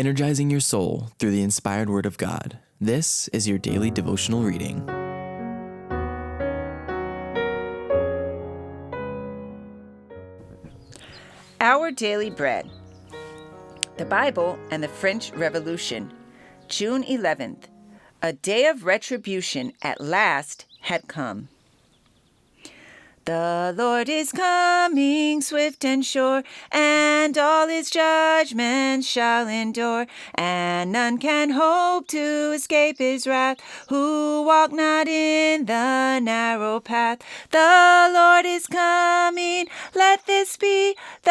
energizing your soul through the inspired Word of God. This is your daily devotional reading. Our Daily Bread. The Bible and the French Revolution, June 11th. A day of retribution at last had come. The Lord is coming, swift and sure, and all his judgments shall endure, and none can hope to escape his wrath, who walk not in the narrow path. The Lord is coming, let this be the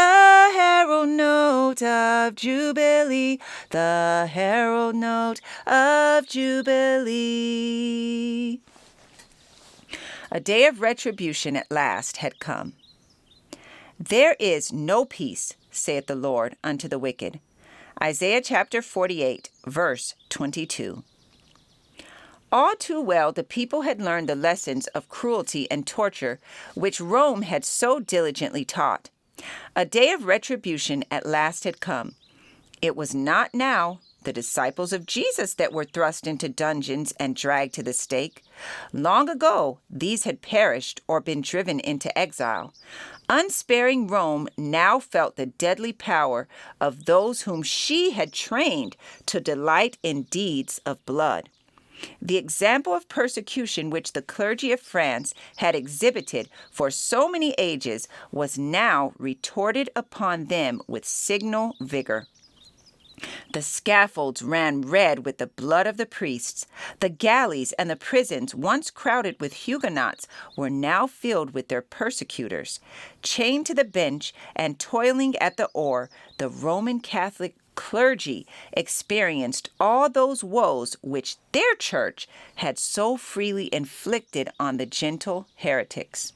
herald note of Jubilee, the herald note of Jubilee. A day of retribution at last had come. There is no peace, saith the Lord, unto the wicked. Isaiah chapter 48, verse 22. All too well the people had learned the lessons of cruelty and torture which Rome had so diligently taught. A day of retribution at last had come. It was not now the disciples of Jesus that were thrust into dungeons and dragged to the stake. Long ago, these had perished or been driven into exile. Unsparing Rome now felt the deadly power of those whom she had trained to delight in deeds of blood. The example of persecution which the clergy of France had exhibited for so many ages was now retorted upon them with signal vigor. The scaffolds ran red with the blood of the priests. The galleys and the prisons, once crowded with Huguenots, were now filled with their persecutors. Chained to the bench and toiling at the oar, the Roman Catholic clergy experienced all those woes which their church had so freely inflicted on the gentle heretics.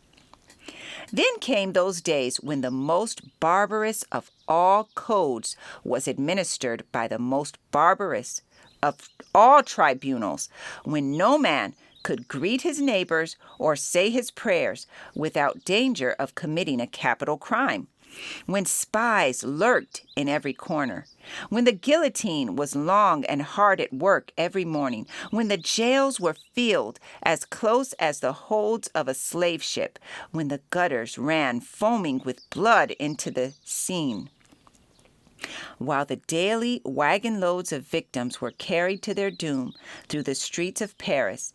Then came those days when the most barbarous of all codes was administered by the most barbarous of all tribunals, when no man could greet his neighbors or say his prayers without danger of committing a capital crime, when spies lurked in every corner, when the guillotine was long and hard at work every morning, when the jails were filled as close as the holds of a slave ship, when the gutters ran foaming with blood into the Seine. While the daily wagon loads of victims were carried to their doom through the streets of Paris,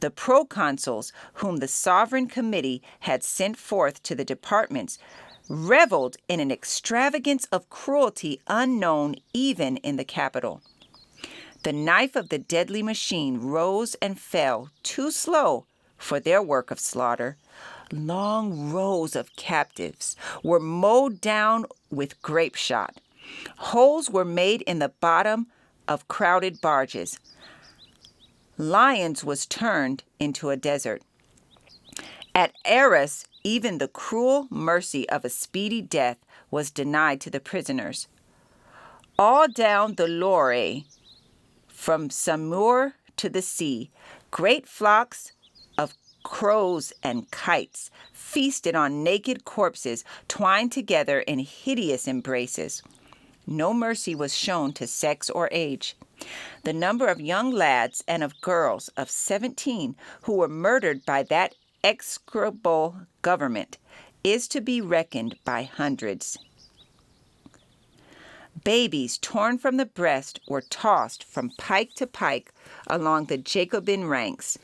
the proconsuls whom the sovereign committee had sent forth to the departments reveled in an extravagance of cruelty unknown even in the capital. The knife of the deadly machine rose and fell too slow for their work of slaughter. Long rows of captives were mowed down with grape shot. Holes were made in the bottom of crowded barges. Lyons was turned into a desert. At Arras, even the cruel mercy of a speedy death was denied to the prisoners. All down the Loire, from Saumur to the sea, great flocks of crows and kites feasted on naked corpses twined together in hideous embraces. No mercy was shown to sex or age. The number of young lads and of girls of 17 who were murdered by that execrable government is to be reckoned by hundreds. Babies torn from the breast were tossed from pike to pike along the Jacobin ranks.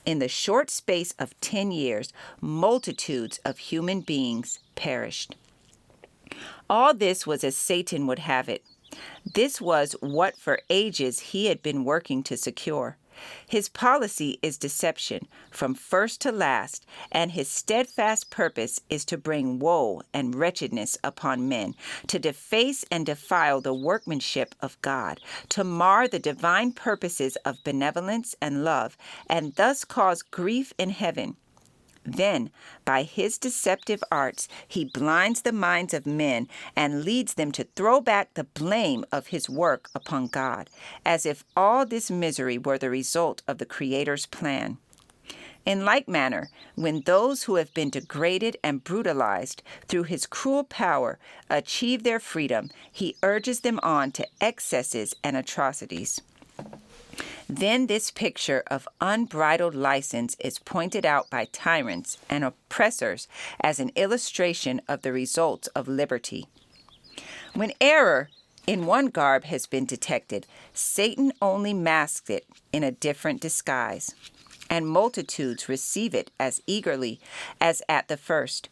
In the short space of 10 years, multitudes of human beings perished. All this was as Satan would have it. This was what for ages he had been working to secure. His policy is deception from first to last, and his steadfast purpose is to bring woe and wretchedness upon men, to deface and defile the workmanship of God, to mar the divine purposes of benevolence and love, and thus cause grief in heaven. Then, by his deceptive arts, he blinds the minds of men and leads them to throw back the blame of his work upon God, as if all this misery were the result of the Creator's plan. In like manner, when those who have been degraded and brutalized through his cruel power achieve their freedom, he urges them on to excesses and atrocities. Then this picture of unbridled license is pointed out by tyrants and oppressors as an illustration of the results of liberty. When error in one garb has been detected, Satan only masks it in a different disguise, and multitudes receive it as eagerly as at the first.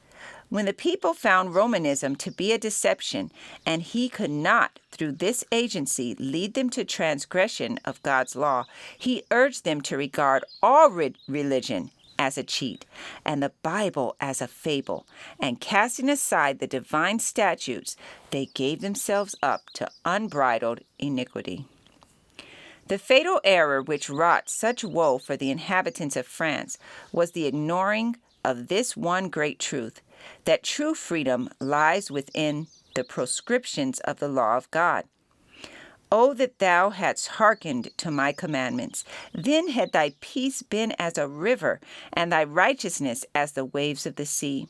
When the people found Romanism to be a deception, and he could not, through this agency, lead them to transgression of God's law, he urged them to regard all religion as a cheat, and the Bible as a fable, and casting aside the divine statutes, they gave themselves up to unbridled iniquity. The fatal error which wrought such woe for the inhabitants of France was the ignoring of this one great truth, that true freedom lies within the proscriptions of the law of God. Oh, that thou hadst hearkened to my commandments, then had thy peace been as a river, and thy righteousness as the waves of the sea.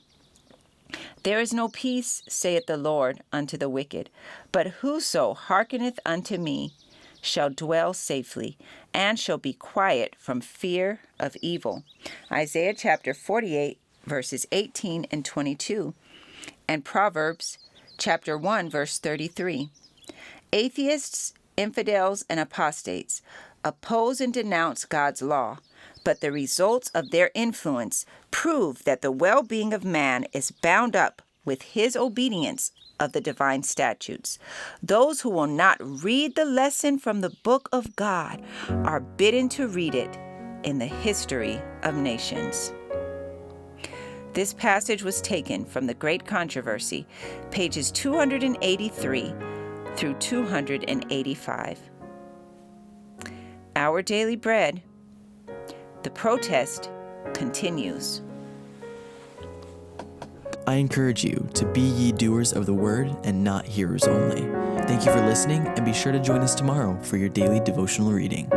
There is no peace, saith the Lord, unto the wicked, but whoso hearkeneth unto me shall dwell safely, and shall be quiet from fear of evil. Isaiah chapter 48, verses 18 and 22, and Proverbs chapter 1, verse 33. Atheists, infidels, and apostates oppose and denounce God's law, but the results of their influence prove that the well-being of man is bound up with his obedience of the divine statutes. Those who will not read the lesson from the book of God are bidden to read it in the history of nations. This passage was taken from The Great Controversy, pages 283 through 285. Our Daily Bread. The protest continues. I encourage you to be ye doers of the word and not hearers only. Thank you for listening, and be sure to join us tomorrow for your daily devotional reading.